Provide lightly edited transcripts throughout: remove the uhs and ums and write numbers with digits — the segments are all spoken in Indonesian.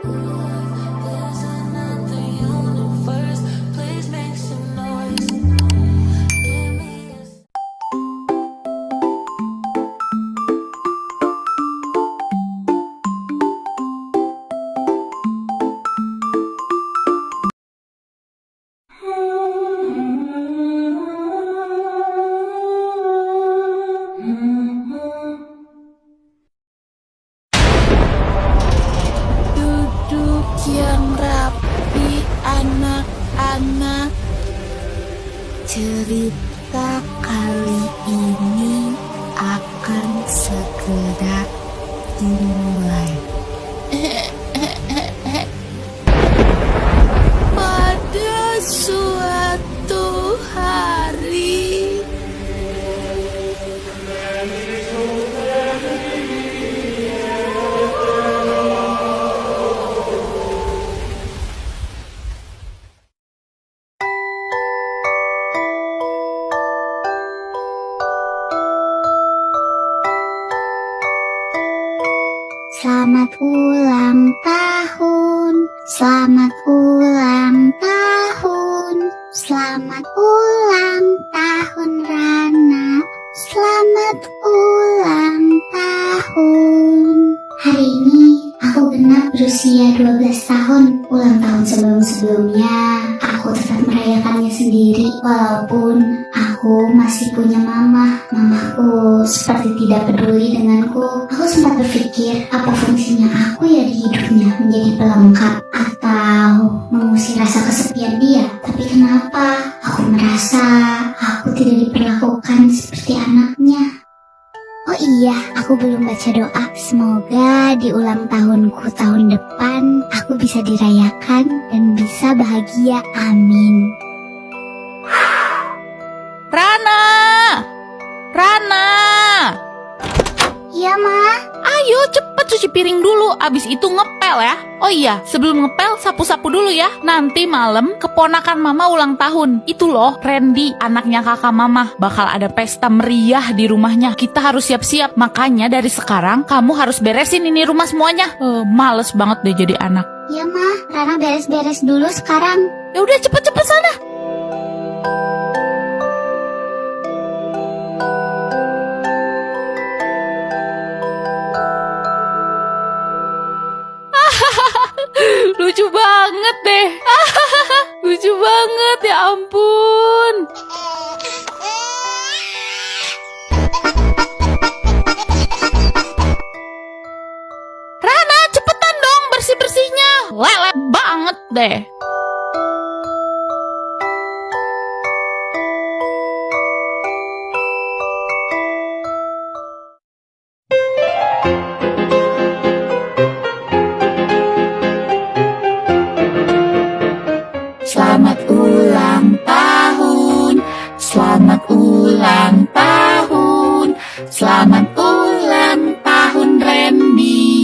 There's another universe. Please make some noise. Give me a duduk yang rapi anak-anak. Cerita kali ini akan segera dimulai. Pada suatu hari, selamat ulang tahun, selamat ulang tahun, selamat ulang tahun Rana, selamat ulang tahun. Hari ini aku genap berusia 12 tahun. Ulang tahun sebelum-sebelumnya aku tetap merayakannya sendiri, walaupun aku masih punya mama. Mamaku seperti tidak peduli denganku. Aku sempat berpikir, apa fungsinya aku ya di hidupnya, menjadi pelengkap atau mengusir rasa kesepian dia. Tapi kenapa aku merasa aku tidak diperlakukan seperti anaknya? Oh iya, aku belum baca doa. Semoga di ulang tahunku tahun depan aku bisa dirayakan dan bisa bahagia. Amin. Rana! Rana! Iya, Ma. Ayo cepet cuci piring dulu, abis itu ngepel ya. Oh iya, sebelum ngepel sapu-sapu dulu ya. Nanti malam keponakan mama ulang tahun. Itu loh, Randy, anaknya kakak mama. Bakal ada pesta meriah di rumahnya. Kita harus siap-siap. Makanya dari sekarang kamu harus beresin ini rumah semuanya. Males banget deh jadi anak. Iya, Ma. Rana beres-beres dulu sekarang. Ya udah cepet-cepet sana. Lucu banget deh. Lucu banget, ya ampun. Rana, cepetan dong bersih-bersihnya. Lele banget deh. Selamat ulang tahun, selamat ulang tahun, selamat ulang tahun Randy,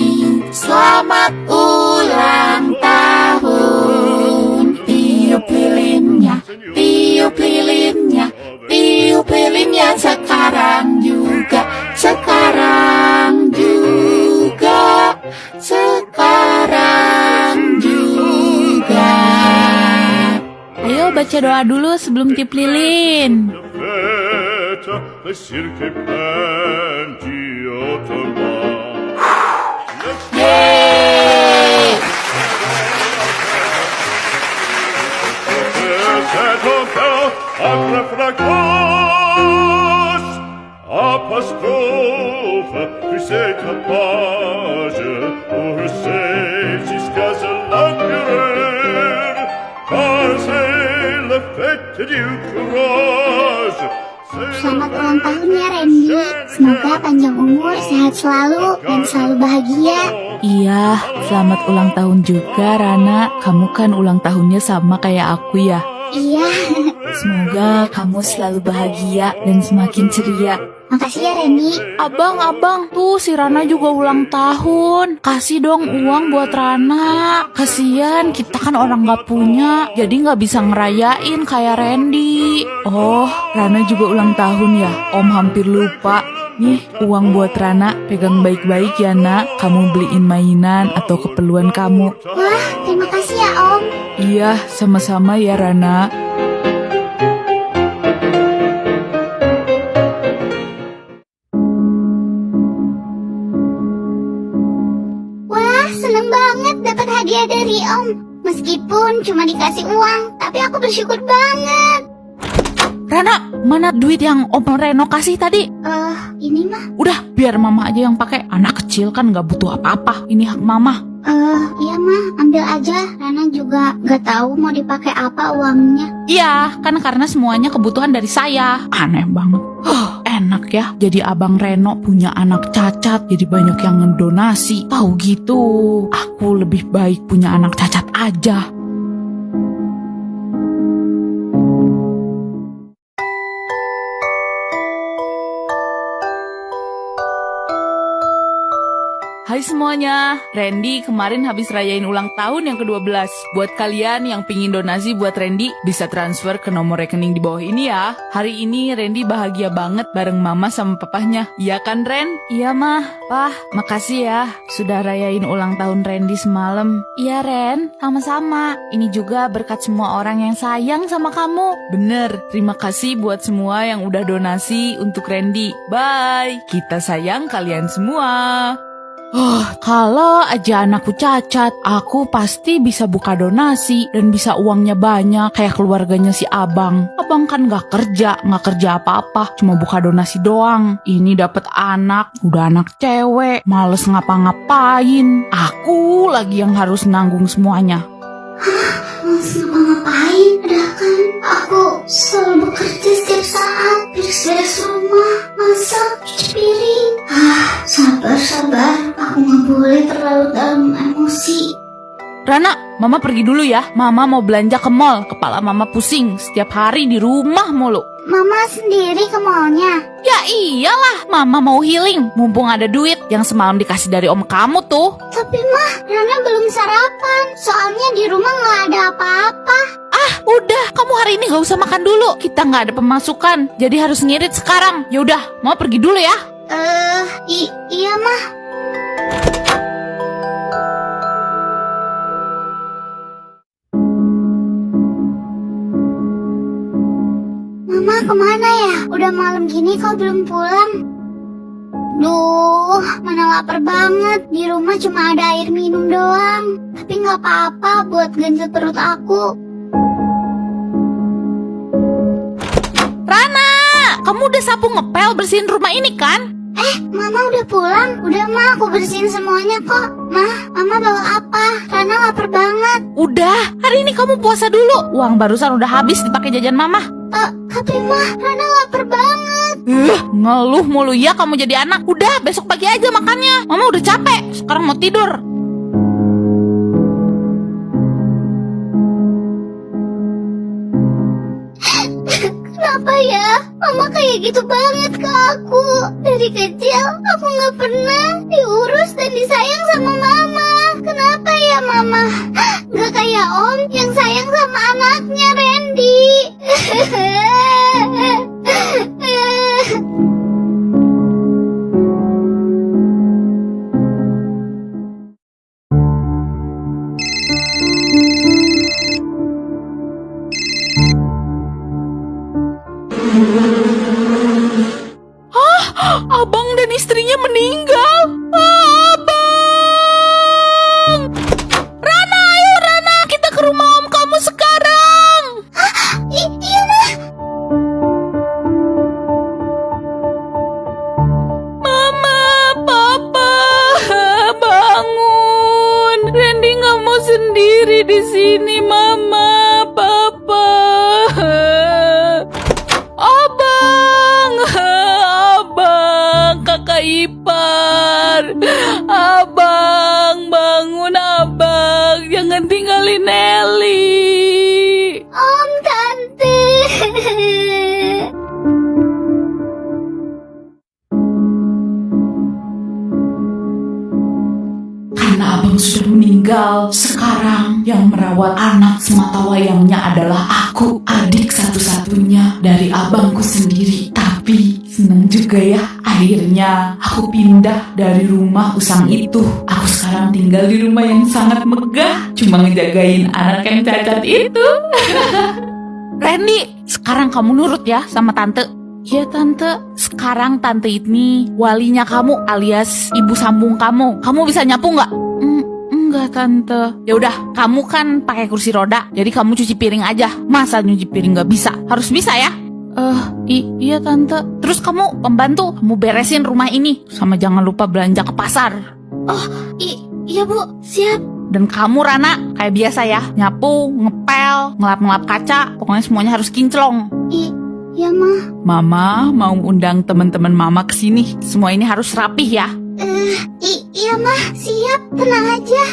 selamat ulang tahun. Tiup lilinnya, tiup lilinnya, tiup lilinnya sekarang juga, sekarang juga, sekarang juga. Ayo baca doa dulu sebelum tiup lilin. Yeay! Apostrophe, tu sais ta page, pour c'est jusqu'à ce l'empereur, car c'est le fête du courage. Selamat ulang tahun ya Randy. Semoga panjang umur, sehat selalu, dan selalu bahagia. Iya, selamat ulang tahun juga Rana. Kamu kan ulang tahunnya sama kayak aku ya. Iya. Semoga kamu selalu bahagia dan semakin ceria. Makasih ya Randy. Abang, tuh si Rana juga ulang tahun. Kasih dong uang buat Rana. Kasian, kita kan orang gak punya, jadi gak bisa ngerayain kayak Randy. Oh, Rana juga ulang tahun ya? Om hampir lupa. Nih, uang buat Rana, pegang baik-baik ya nak. Kamu beliin mainan atau keperluan kamu. Wah, terima kasih ya Om. Iya, sama-sama ya Rana. Wah, seneng banget dapat hadiah dari Om. Meskipun cuma dikasih uang, tapi aku bersyukur banget. Rana, mana duit yang Om Reno kasih tadi? Ini mah. Udah, biar mama aja yang pakai. Anak kecil kan gak butuh apa-apa. Ini hak mama. Iya mah, ambil aja. Rana juga gak tahu mau dipakai apa uangnya. Iya, kan karena semuanya kebutuhan dari saya. Aneh banget. Enak ya, jadi Abang Reno punya anak cacat, jadi banyak yang ngedonasi. Tahu gitu, aku lebih baik punya anak cacat aja. Hai semuanya, Randy kemarin habis rayain ulang tahun yang ke-12. Buat kalian yang pingin donasi buat Randy, bisa transfer ke nomor rekening di bawah ini ya. Hari ini Randy bahagia banget bareng mama sama papahnya. Iya kan Ren? Iya mah, Pah, makasih ya sudah rayain ulang tahun Randy semalam. Iya Ren, sama-sama. Ini juga berkat semua orang yang sayang sama kamu. Bener, terima kasih buat semua yang udah donasi untuk Randy. Bye, kita sayang kalian semua. Kalau aja anakku cacat, aku pasti bisa buka donasi dan bisa uangnya banyak kayak keluarganya si Abang. Abang kan gak kerja apa-apa, cuma buka donasi doang. Ini dapet anak, udah anak cewek, males ngapa-ngapain. Aku lagi yang harus nanggung semuanya. Males ngapa-ngapain? Padahal kan aku selalu bekerja setiap saat, beres-beres rumah, masak, cuci piring. Sabar, aku gak boleh terlalu dalam emosi. Rana, mama pergi dulu ya. Mama mau belanja ke mall. Kepala mama pusing, setiap hari di rumah mulu. Mama sendiri ke mallnya? Ya iyalah, mama mau healing. Mumpung ada duit yang semalam dikasih dari om kamu tuh. Tapi mah, Rana belum sarapan. Soalnya di rumah gak ada apa-apa. Udah, kamu hari ini gak usah makan dulu. Kita gak ada pemasukan, jadi harus ngirit sekarang. Yaudah, mau pergi dulu ya. Iya mah. Mama kemana ya? Udah malam gini kok belum pulang? Duh, mana lapar banget. Di rumah cuma ada air minum doang. Tapi gak apa-apa buat ganjel perut aku. Rana, kamu udah sapu ngepel bersihin rumah ini kan? Mama udah pulang? Udah mah, aku bersihin semuanya kok. Mama bawa apa? Rana lapar banget. Udah, hari ini kamu puasa dulu. Uang barusan udah habis dipakai jajan mama. Tapi mah, Rana lapar banget. Ngeluh mulu ya kamu jadi anak. Udah, besok pagi aja makannya. Mama udah capek, sekarang mau tidur. Kenapa ya? Mama kayak gitu banget ke aku. Dari kecil, aku gak pernah diurus dan disayang sama mama. Kenapa ya mama? Gak kayak om yang sayang sama anaknya, Randy. Abang dan istrinya meninggal. Abang! Rana, ayo Rana, kita ke rumah om kamu sekarang. Iya mah. Mama, Papa, bangun. Randy nggak mau sendiri di sini, Mama, Papa. Abang, kakak ipar. Abang, bangun abang. Jangan tinggalin Nelly. Om, Tante. Karena abang sudah meninggal, sekarang yang merawat anak sematawayangnya adalah aku, adik satu-satunya dari abangku sendiri. Tapi senang juga ya. Akhirnya aku pindah dari rumah usang itu. Aku sekarang tinggal di rumah yang sangat megah, cuma ngejagain anak yang cacat itu. Randy, sekarang kamu nurut ya sama tante. Iya tante, sekarang tante ini walinya kamu alias ibu sambung kamu. Kamu bisa nyapu nggak? Enggak tante. Ya udah, kamu kan pakai kursi roda, jadi kamu cuci piring aja. Masa nyuci piring nggak bisa? Harus bisa ya? Iya tante. Terus kamu pembantu, kamu beresin rumah ini, sama jangan lupa belanja ke pasar. Iya bu, siap. Dan kamu Rana, kayak biasa ya, nyapu, ngepel, ngelap-ngelap kaca, pokoknya semuanya harus kinclong. Iya mah. Mama mau undang teman-teman mama ke sini. Semua ini harus rapih ya. Iya mah, siap. Tenang aja.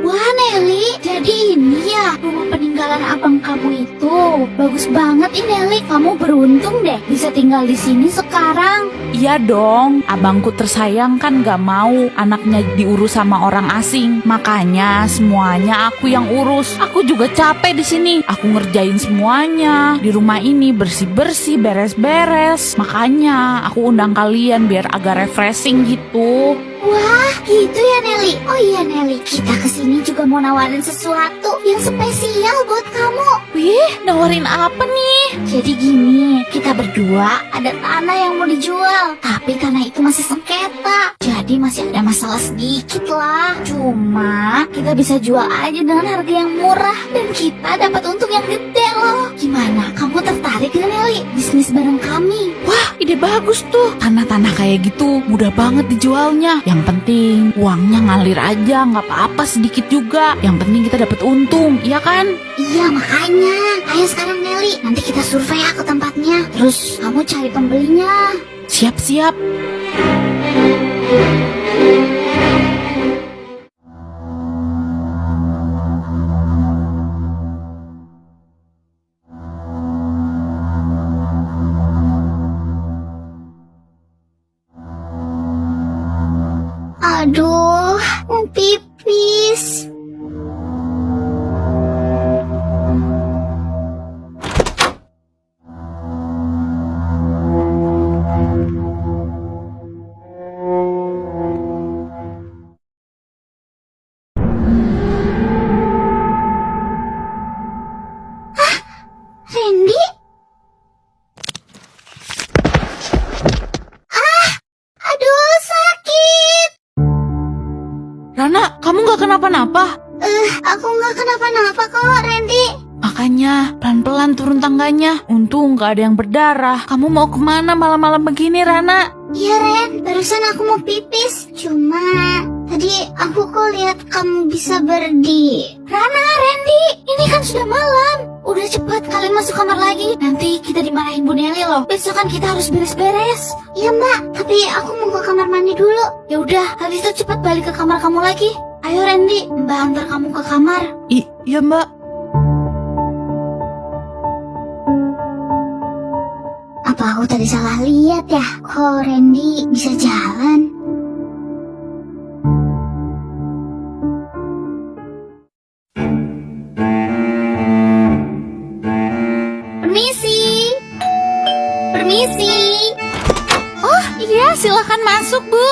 Wah Nelly, jadi ini ya rumah peninggalan abang kamu itu. Bagus banget ini Nelly, kamu beruntung deh bisa tinggal di sini sekarang. Iya dong, abangku tersayang kan gak mau anaknya diurus sama orang asing. Makanya semuanya aku yang urus. Aku juga capek di sini. Aku ngerjain semuanya di rumah ini, bersih-bersih, beres-beres. Makanya aku undang kalian biar agak refreshing gitu. Wah, gitu ya Nelly. Oh iya Nelly, kita kesini juga mau nawarin sesuatu yang spesial buat kamu. Wih, nawarin apa nih? Jadi gini, kita berdua ada tanah yang mau dijual, tapi tanah itu masih sengketa. Jadi masih ada masalah sedikit lah. Cuma kita bisa jual aja dengan harga yang murah dan kita dapat untung yang gede loh. Gimana? Kamu tertarik gak Nelly bisnis bareng kami? Wah, ide bagus tuh. Tanah-tanah kayak gitu mudah banget dijualnya. Yang penting uangnya ngalir aja, nggak apa-apa sedikit juga. Yang penting kita dapat untung, iya kan? Iya makanya. Ayo sekarang Nelly, nanti kita survei ya ke tempatnya. Terus kamu cari pembelinya. Siap-siap. Aduh, mau pipis. Randy? Aduh, sakit. Rana, kamu nggak kenapa-napa? Aku nggak kenapa-napa kok, Randy. Makanya pelan-pelan turun tangganya. Untung nggak ada yang berdarah. Kamu mau kemana malam-malam begini, Rana? Iya, Ren. Barusan aku mau pipis. Cuma tadi aku kok lihat kamu bisa berdi. Rana, Randy, ini kan sudah malam. Udah cepat kalian masuk kamar lagi. Nanti kita dimarahin Bu Nelly loh. Besok kan kita harus beres-beres. Iya, Mbak. Tapi aku mau ke kamar mandi dulu. Ya udah, habis itu cepat balik ke kamar kamu lagi. Ayo Randy, Mbak antar kamu ke kamar. Iya, Mbak. Apa aku tadi salah lihat ya? Kok Randy bisa jalan? Permisi. Permisi. Oh, iya, silakan masuk, Bu.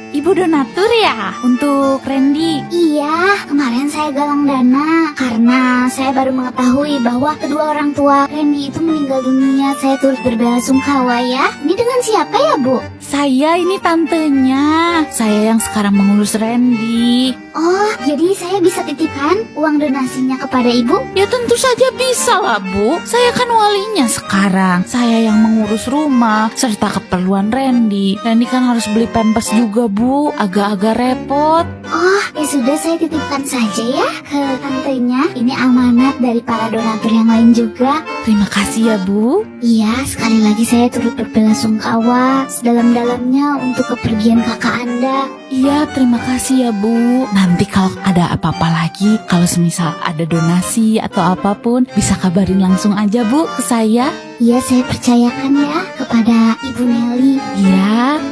Ibu donatur ya untuk Randy. Iya, kemarin saya galang dana karena saya baru mengetahui bahwa kedua orang tua Randy itu meninggal dunia. Saya turut berbelasungkawa ya. Ini dengan siapa ya, Bu? Saya ini tantenya. Saya yang sekarang mengurus Randy. Oh, jadi saya bisa titipkan uang donasinya kepada Ibu? Ya tentu saja bisa lah, Bu. Saya kan walinya sekarang. Saya yang mengurus rumah serta keperluan Randy. Randy kan harus beli pampers juga, Bu. Agak-agak repot. Oh, ya sudah saya titipkan saja ya ke tantenya. Ini amanat dari para donatur yang lain juga. Terima kasih ya, Bu. Iya, sekali lagi saya turut berbelasungkawa sedalam-dalamnya untuk kepergian kakak Anda. Iya, terima kasih ya, Bu. Nanti kalau ada apa-apa lagi, kalau semisal ada donasi atau apapun, bisa kabarin langsung aja, Bu, ke saya. Iya, saya percayakan ya kepada Ibu Nelly. Iya.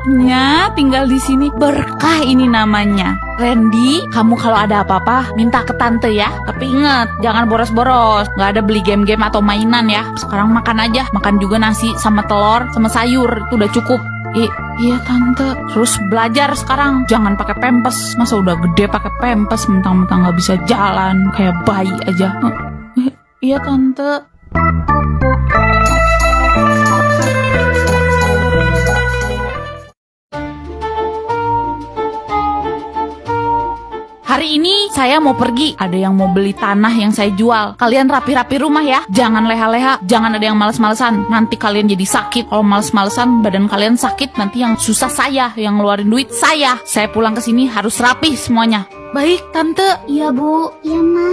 anaknya tinggal di sini. Berkah ini namanya. Randy, kamu kalau ada apa-apa minta ke tante ya. Tapi ingat, jangan boros-boros. Gak ada beli game-game atau mainan ya. Sekarang makan aja. Makan juga nasi sama telur sama sayur. Itu udah cukup. Iya tante. Terus belajar sekarang. Jangan pakai pempes. Masa udah gede pakai pempes mentang-mentang gak bisa jalan. Kayak bayi aja. Iya tante. Hari ini saya mau pergi. Ada yang mau beli tanah yang saya jual. Kalian rapi-rapi rumah ya. Jangan leha-leha. Jangan ada yang males-malesan. Nanti kalian jadi sakit. Kalau males-malesan badan kalian sakit. Nanti yang susah saya. Yang ngeluarin duit saya. Saya pulang ke sini harus rapi semuanya. Baik tante. Iya bu. Iya ma.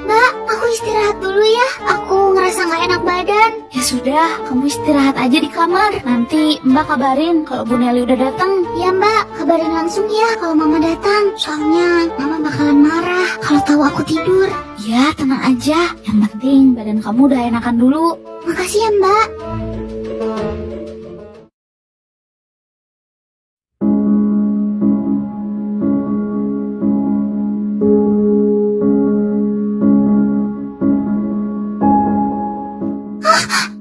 Mbak, aku istirahat dulu ya. Aku ngerasa gak enak badan. Ya sudah, kamu istirahat aja di kamar. Nanti Mbak kabarin kalau Bu Nelly udah datang. Ya Mbak, kabarin langsung ya kalau Mama datang. Soalnya Mama bakalan marah kalau tahu aku tidur. Ya, tenang aja. Yang penting badan kamu udah enakan dulu. Makasih ya Mbak.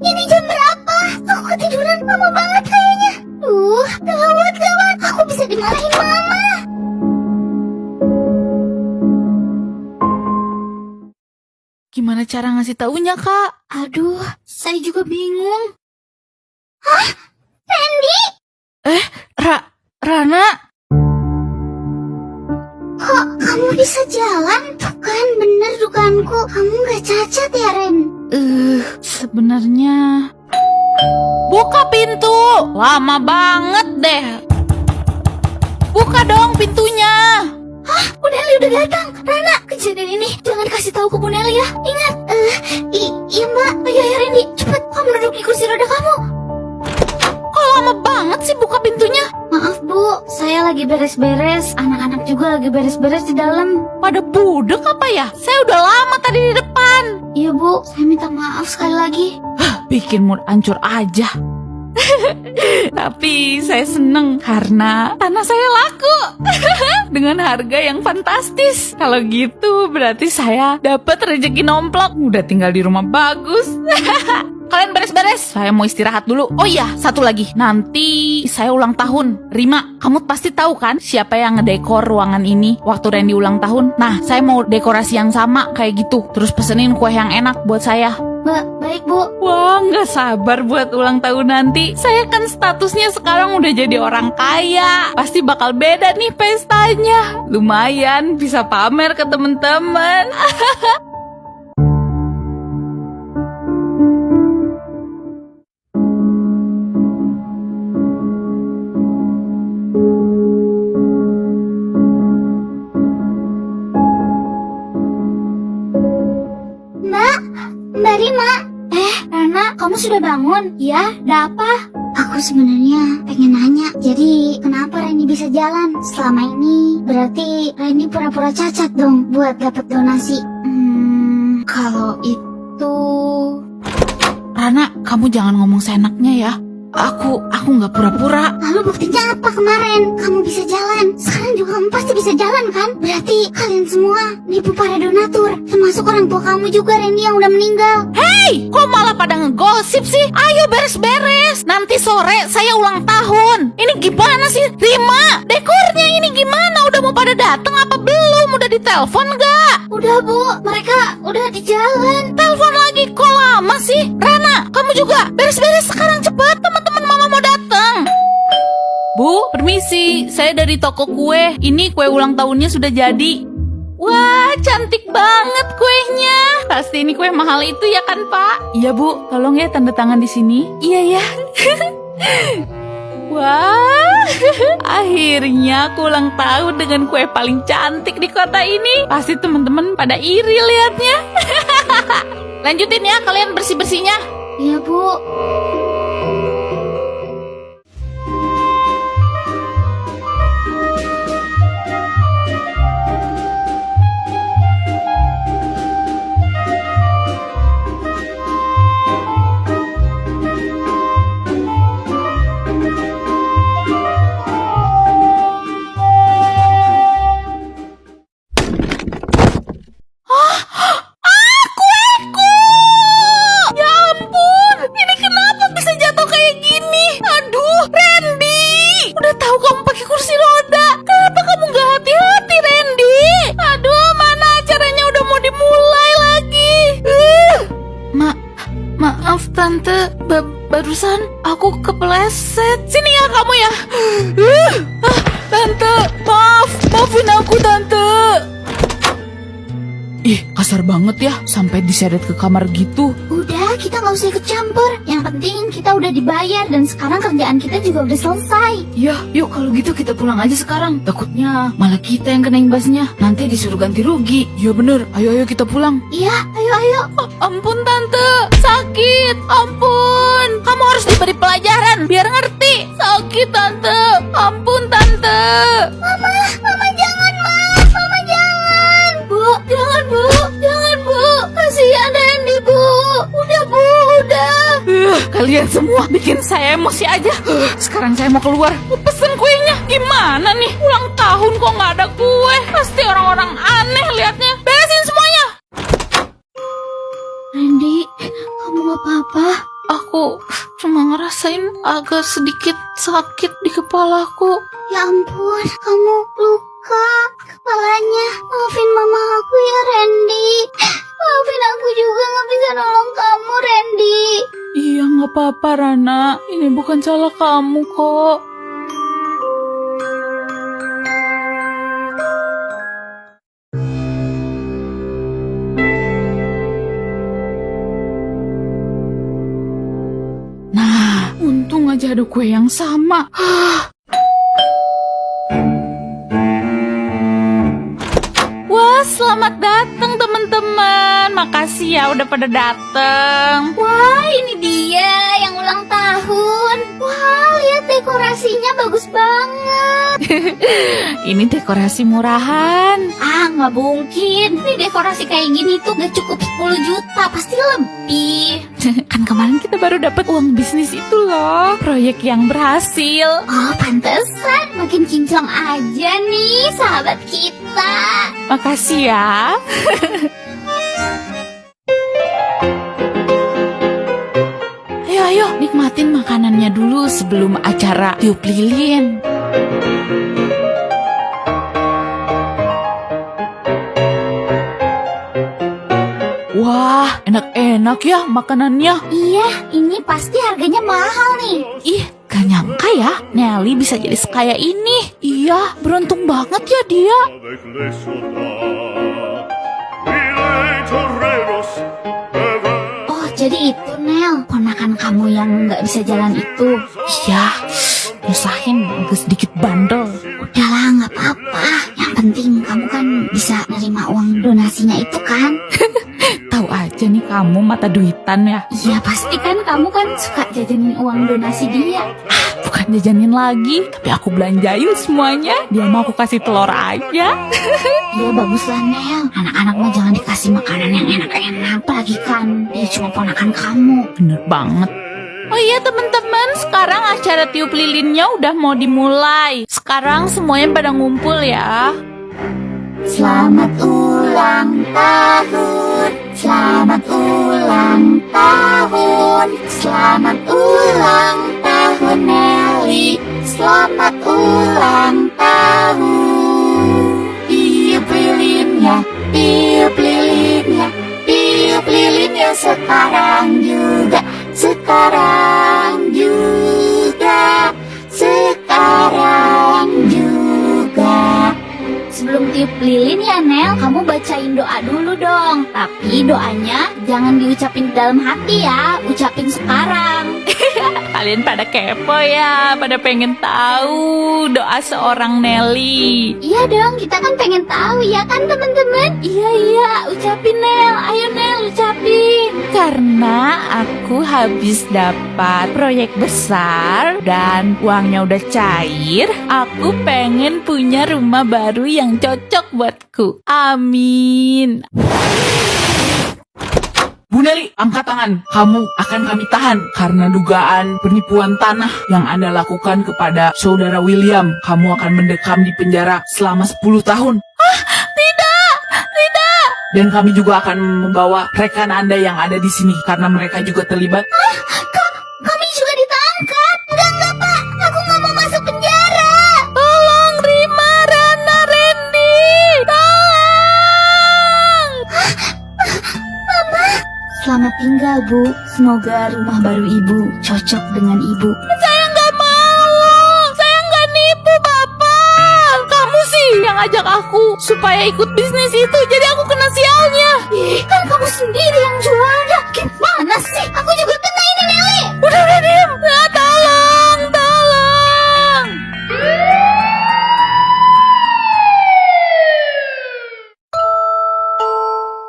Ini jam berapa? Aku ketiduran lama banget kayaknya. Gawat. Aku bisa dimarahin Mama. Gimana cara ngasih taunya kak? Aduh, saya juga bingung. Hah? Randy? Rana? Kok kamu bisa jalan? Tuh kan bener dugaanku. Kamu gak cacat ya Ren? Sebenarnya... Buka pintu! Lama banget deh. Buka dong pintunya. Hah? Bu Nelly udah datang. Rana, kejadian ini jangan kasih tahu ke Bu Nelly ya. Ingat. Iya Mbak. Ayo Randy, cepet kamu duduk di kursi roda kamu. Kok lama banget sih buka pintunya? Maaf Bu, saya lagi beres-beres. Anak-anak juga lagi beres-beres di dalam. Pada budek apa ya? Saya udah lama tadi di depan. Iya Bu, saya minta maaf sekali lagi. Bikin mood hancur aja. Tapi saya seneng karena tanah saya laku dengan harga yang fantastis. Kalau gitu berarti saya dapat rezeki nomplok. Udah tinggal di rumah bagus. Kalian beres-beres, saya mau istirahat dulu. Oh iya, satu lagi. Nanti saya ulang tahun. Rima, kamu pasti tahu kan siapa yang ngedekor ruangan ini waktu Randy ulang tahun? Nah, saya mau dekorasi yang sama kayak gitu. Terus pesenin kue yang enak buat saya. Mbak, baik Bu. Wah, nggak sabar buat ulang tahun nanti. Saya kan statusnya sekarang udah jadi orang kaya. Pasti bakal beda nih pestanya. Lumayan, bisa pamer ke temen-temen. Mbak Rima. Rana, kamu sudah bangun? Ya, ada apa? Aku sebenarnya pengen nanya. Jadi, kenapa Randy bisa jalan? Selama ini, berarti Randy pura-pura cacat dong buat dapat donasi. Kalau itu... Rana, kamu jangan ngomong seenaknya ya. Aku nggak pura-pura. Lalu buktinya apa kemarin? Kamu bisa jalan. Sekarang juga kamu pasti bisa jalan kan? Berarti kalian semua nipu para donatur. Termasuk orang tua kamu juga, Randy yang udah meninggal. Hei, kok malah pada ngegosip sih? Ayo beres-beres. Nanti sore saya ulang tahun. Ini gimana sih? Rima, dekornya ini gimana? Udah mau pada datang apa belum? Udah ditelepon nggak? Udah Bu, mereka udah di jalan. Telepon lagi, kok lama sih? Rana, kamu juga beres-beres sekarang cepat. Teman-teman mama mau datang. Bu, permisi. Saya dari toko kue. Ini kue ulang tahunnya sudah jadi. Wah, cantik banget kuenya. Pasti ini kue mahal itu ya kan, Pak? Iya, Bu. Tolong ya tanda tangan di sini. Iya ya. Wah, akhirnya aku ulang tahun dengan kue paling cantik di kota ini. Pasti teman-teman pada iri liatnya. Lanjutin ya kalian bersih-bersihnya. Iya Bu. Tante, barusan aku kepleset. Sini ya kamu ya. Tante, maafin aku Tante. Ih, kasar banget ya, sampai diseret ke kamar gitu. Udah, kita nggak usah ikut campur. Yang penting kita udah dibayar dan sekarang kerjaan kita juga udah selesai. Ya, yuk kalau gitu kita pulang aja sekarang. Takutnya malah kita yang kena imbasnya. Nanti disuruh ganti rugi. Ya bener, ayo kita pulang. Iya, ayo. Ampun Tante, sakit. Ampun, kamu harus diberi pelajaran biar ngerti. Sakit Tante, ampun Tante. Mama jangan, Mama jangan. Bu, jangan Bu, kasihan Randy Bu. Udah Bu, udah. Kalian semua bikin saya emosi aja. Sekarang saya mau keluar, mau pesen kuenya. Gimana nih, ulang tahun kok nggak ada kue? Pasti orang-orang aneh liatnya. Beresin semuanya. Randy, kamu gak apa-apa? Aku cuma ngerasain agak sedikit sakit di kepalaku. Ya ampun, kamu luka kepalanya. Maafin mama aku ya, Randy. Maafin aku juga gak bisa nolong kamu, Randy. Iya, nggak apa-apa Rana. Ini bukan salah kamu kok. Nah, untung aja ada kue yang sama. Wah, selamat datang teman-teman. Makasih ya udah pada datang. Wah, ini dia yang ulang tahun. Wah, lihat dekorasinya bagus banget. Ini dekorasi murahan. Ah, nggak mungkin. Ini dekorasi kayak gini tuh gak cukup 10 juta, pasti lebih. Kan kemarin kita baru dapat uang bisnis itu loh. Proyek yang berhasil. Oh, pantesan. Makin kinclong aja nih sahabat kita. Makasih ya. Ayo, nikmatin makanannya dulu sebelum acara tiup lilin. Wah, enak-enak ya makanannya. Iya, ini pasti harganya mahal nih. Ih, gak nyangka ya, Nelly bisa jadi sekaya ini. Iya, beruntung banget ya dia. avec les soldats. Il torreros devant Oh, jadi itu Nel, ponakan kamu yang nggak bisa jalan itu. Iya, nyusahin agak sedikit bandel. Udahlah, nggak apa-apa. Yang penting kamu kan bisa nerima uang donasinya itu kan? Tahu aja nih kamu mata duitan ya. Iya, pasti kan kamu kan suka jajanin uang donasi dia. Bukan jajanin lagi, tapi aku belanjain semuanya. Dia mau aku kasih telur aja. Iya, baguslah Nel. Anak-anak mah jangan dikasih makanan yang enak-enak, apalagi kan dia cuma ponakan kamu. Bener banget. Oh iya teman-teman, sekarang acara tiup lilinnya udah mau dimulai. Sekarang semuanya pada ngumpul ya. Selamat ulang tahun, selamat ulang tahun, selamat ulang tahun Nelly, selamat ulang tahun. Tiup lilinnya, tiup lilinnya, tiup lilinnya sekarang juga, sekarang juga, sekarang juga. Sebelum tiup lilin ya Nel, kamu bacain doa dulu dong. Tapi doanya jangan diucapin di dalam hati ya, ucapin sekarang. Kalian pada kepo ya, pada pengen tahu doa seorang Nelly. Iya dong, kita kan pengen tahu ya kan teman-teman. Iya, ucapin Nel, ayo Nel ucapin. Karena aku habis dapat proyek besar dan uangnya udah cair, aku pengen punya rumah baru yang cocok buatku. Amin. Bu Nelly, angkat tangan. Kamu akan kami tahan karena dugaan penipuan tanah yang Anda lakukan kepada saudara William. Kamu akan mendekam di penjara selama 10 tahun. Tidak. Dan kami juga akan membawa rekan Anda yang ada di sini karena mereka juga terlibat. Kami juga ditangkap. Enggak Pak, aku nggak mau masuk penjara. Tolong Rima, Rana, Randy. Tolong. Selamat tinggal, Bu. Semoga rumah baru Ibu cocok dengan Ibu. Saya nggak mau. Saya nggak nipu, Bapak. Kamu sih yang ajak aku supaya ikut bisnis itu. Jadi aku kena sialnya. Kan kamu sendiri yang jualnya. Gimana sih? Aku juga kena ini, Nelly. Udah diam. Ya, tolong.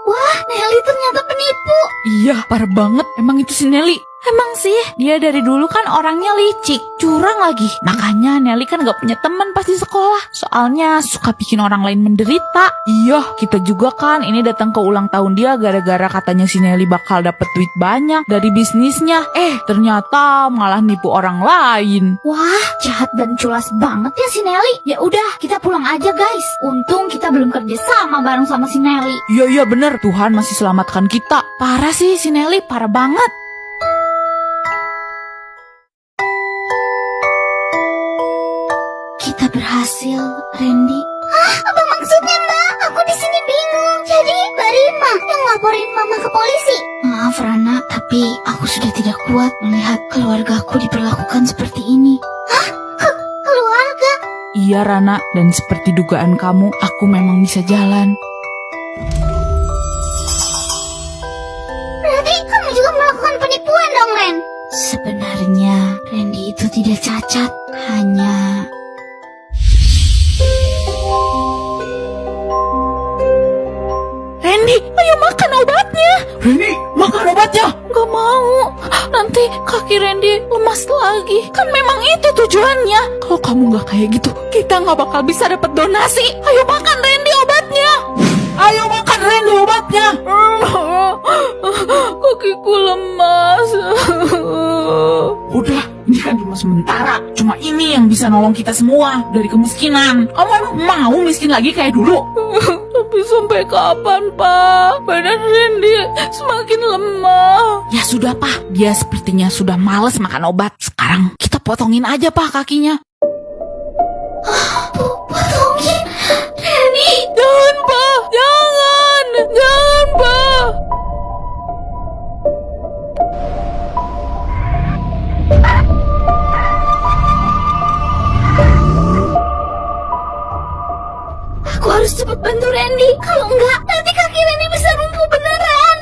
Wah, Nelly ternyata penipu. Iya, parah banget. Emang itu si Nelly. Emang sih, dia dari dulu kan orangnya licik, curang lagi. Makanya Nelly kan gak punya teman pas di sekolah. Soalnya suka bikin orang lain menderita. Iya, kita juga kan ini datang ke ulang tahun dia gara-gara katanya si Nelly bakal dapet duit banyak dari bisnisnya. Ternyata malah nipu orang lain. Wah, jahat dan culas banget ya si Nelly. Ya udah, kita pulang aja guys. Untung kita belum kerja sama bareng sama si Nelly. Iya bener, Tuhan masih selamatkan kita. Parah sih si Nelly, parah banget. Kita berhasil, Randy. Apa maksudnya, Mbak? Aku di sini bingung. Jadi, Mbak Rima yang laporin Mama ke polisi. Maaf, Rana, tapi aku sudah tidak kuat melihat keluargaku diperlakukan seperti ini. Keluarga? Iya Rana, dan seperti dugaan kamu, aku memang bisa jalan. Berarti kamu juga melakukan penipuan dong, Ren? Sebenarnya, Randy itu tidak cacat. Hanya... Randy, ayo makan obatnya. Randy, makan obatnya. Gak mau, nanti kaki Randy lemas lagi. Kan memang itu tujuannya. Kalau kamu gak kayak gitu, kita gak bakal bisa dapat donasi. Ayo makan Randy obatnya. Ayo makan Randy obatnya. Kakiku lemas. Udah, ini kan cuma sementara. Cuma ini yang bisa nolong kita semua dari kemiskinan. Kamu emang mau miskin lagi kayak dulu? Tapi sampai kapan, Pak? Badan Randy semakin lemah. Ya sudah, Pak. Dia sepertinya sudah males makan obat. Sekarang kita potongin aja, Pak, kakinya. Potongin? Randy! Jangan, Pak. Jangan, Pak. Aku harus cepat bantu Randy. Kalau enggak, nanti kaki Randy bisa lumpuh beneran.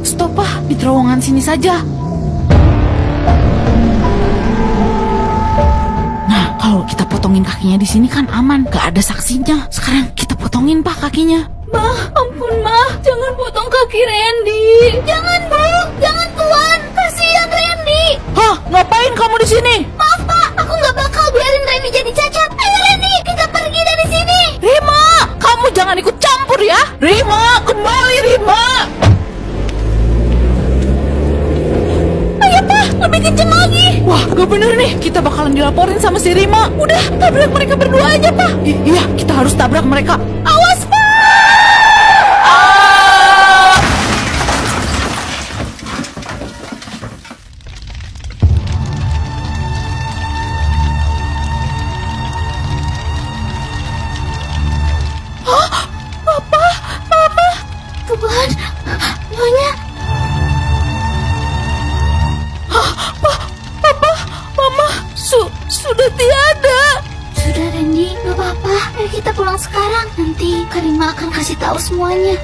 Stop, Pak. Di terowongan sini saja. Nah, kalau kita potongin kakinya di sini kan aman. Gak ada saksinya. Sekarang kita potongin, Pak, kakinya. Ma, ampun, Ma. Jangan potong kaki Randy. Jangan, Bu. Jangan, Tuan. Kasihan Randy. Hah? Ngapain kamu di sini? Maaf, Pak. Aku nggak bakal biarin Randy jadi cacat. Ayo, Randy. Kita pergi dari sini. Rima, kamu jangan ikut campur ya. Rima, kembali Rima. Ayo, Pak. Lebih kenceng lagi. Wah, gak bener nih. Kita bakalan dilaporin sama si Rima. Udah, tabrak mereka berdua aja, Pak. Iya, kita harus tabrak mereka. Awas, Pak. Tuhan, Nyonya. Mama, sudah tiada. Sudah, Randy. Gak apa-apa. Ayo kita pulang sekarang. Nanti Karima akan kasih tahu semuanya.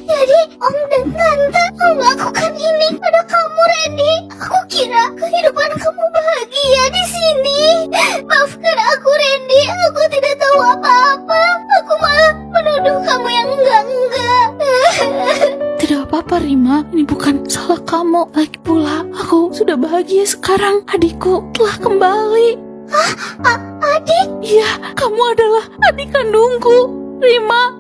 Jadi, Om dan Tante melakukan ini pada kamu, Randy. Aku kira kehidupan kamu bahagia di sini. Maafkan aku, Randy. Aku tidak tahu apa-apa. Aku malah menuduh kamu yang enggak-enggak. Tidak apa-apa, Rima. Ini bukan salah kamu. Lagi pula, aku sudah bahagia sekarang. Adikku telah kembali. Adik? Iya, kamu adalah adik kandungku, Rima.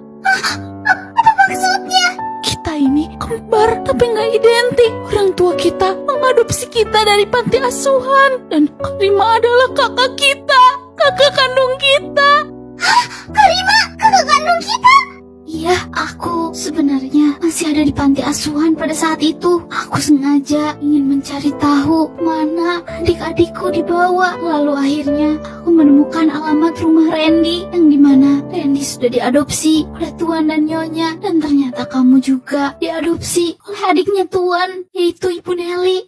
Apa maksudnya? Kita ini kembar tapi nggak identik. Orang tua kita mengadopsi kita dari panti asuhan. Dan Rima adalah kakak kita, kakak kandung kita. Karima, kakak kandung kita? Iya, aku sebenarnya masih ada di panti asuhan pada saat itu. Aku sengaja ingin mencari tahu mana adik-adikku dibawa. Lalu akhirnya aku menemukan alamat rumah Randy, yang dimana Randy sudah diadopsi oleh Tuan dan Nyonya. Dan ternyata kamu juga diadopsi oleh adiknya Tuan, yaitu Ibu Nelly.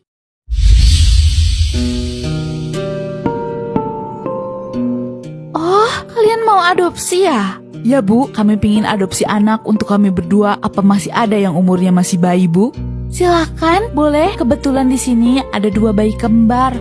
Oh, kalian mau adopsi ya? Ya Bu, kami pingin adopsi anak untuk kami berdua. Apa masih ada yang umurnya masih bayi Bu? Silakan, boleh. Kebetulan di sini ada 2 bayi kembar.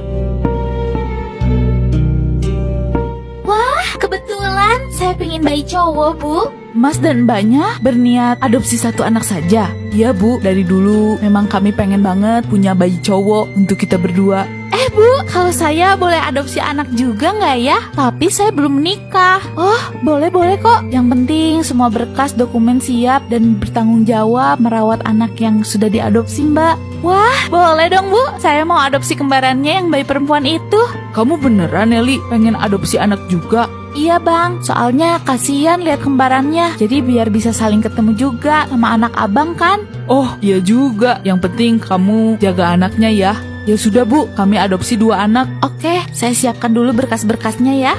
Wah, kebetulan saya pengen bayi cowok, Bu. Mas dan Mbaknya berniat adopsi 1 anak saja. Ya Bu, dari dulu memang kami pengen banget punya bayi cowok untuk kita berdua. Bu, kalau saya boleh adopsi anak juga nggak ya? Tapi saya belum menikah. Oh, boleh kok. Yang penting semua berkas dokumen siap dan bertanggung jawab merawat anak yang sudah diadopsi, Mbak. Wah, boleh dong, Bu. Saya mau adopsi kembarannya yang bayi perempuan itu. Kamu beneran Nelly pengen adopsi anak juga? Iya, Bang. Soalnya kasihan lihat kembarannya. Jadi biar bisa saling ketemu juga sama anak abang kan? Oh, iya juga. Yang penting kamu jaga anaknya ya. Ya sudah Bu, kami adopsi 2 anak. Oke, saya siapkan dulu berkas-berkasnya ya.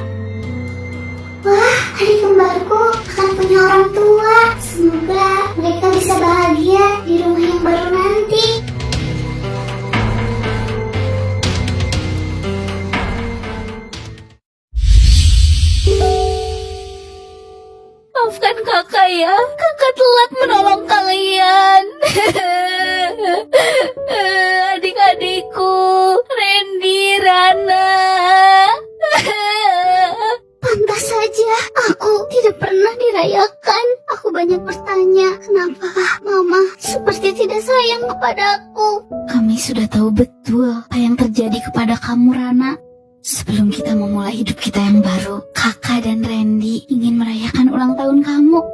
Wah, adik kembarku akan punya orang tua. Semoga mereka bisa bahagia di rumah yang baru nanti. Maafkan kakak ya, kakak telat menolong kalian. Adik-adikku, Randy, Rana. Pantas saja aku tidak pernah dirayakan. Aku banyak bertanya, kenapa Mama seperti tidak sayang kepadaku. Kami sudah tahu betul apa yang terjadi kepada kamu, Rana. Sebelum kita memulai hidup kita yang baru, kakak dan Randy ingin merayakan ulang tahun kamu.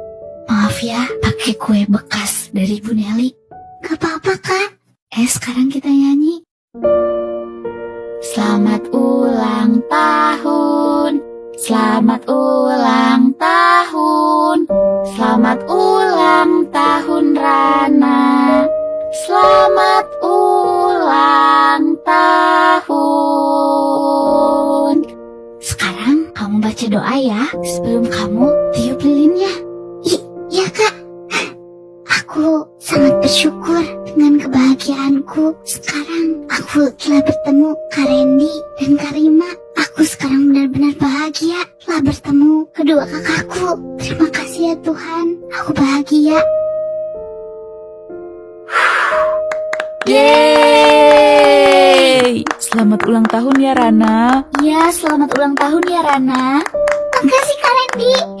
Maaf ya, pakai kue bekas dari Bu Nelly. Gak apa-apa, Kak. Sekarang kita nyanyi. Selamat ulang tahun. Selamat ulang tahun. Selamat ulang tahun Rana. Selamat ulang tahun. Sekarang kamu baca doa ya, sebelum kamu tiup lilinnya. Iya, Kak. Aku sangat bersyukur dengan kebahagiaanku. Sekarang aku telah bertemu Kak Randy dan Kak Rima. Aku sekarang benar-benar bahagia telah bertemu kedua kakakku. Terima kasih ya Tuhan, aku bahagia. Yeay! Selamat ulang tahun ya Rana. Ya, selamat ulang tahun ya Rana. Makasih Kak Randy.